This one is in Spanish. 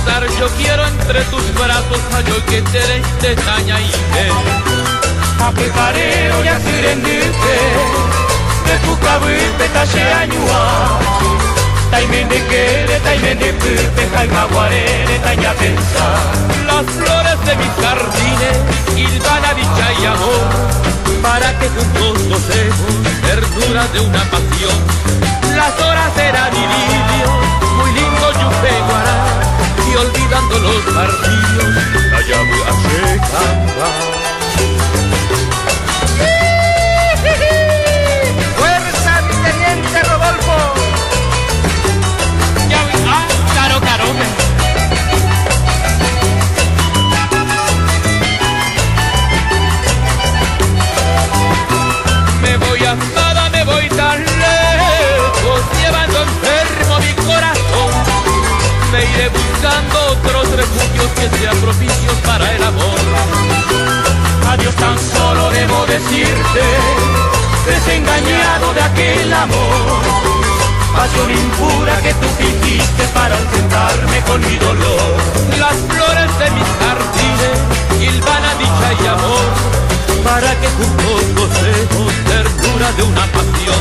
estar yo quiero entre tus brazos, ayo que te taña y ve. Apekareo ya sirendite, de pukabupe tasheañua. Taimende pupe, jaimaguarere, taña pensar. Las flores de mis jardines hilvan a dicha y amor, para que juntos gocemos ternura de una pasión. Las horas serán idilios, muy lindo yupeguará, y olvidando los martirios, allá voy a cantar. ¡Fuerza, mi teniente Rodolfo! Claro, claro. Me voy asada, me voy tan lejos, llevando enfermo mi corazón. Me iré buscando otros refugios que sean propicios para el amor. Adiós, tan solo debo decirte, desengañado de aquel amor. Pasión impura que tú fingiste para ausentarme con mi dolor. Las flores de mis jardines hilvan a dicha y amor, para que juntos gocemos ternura de una pasión.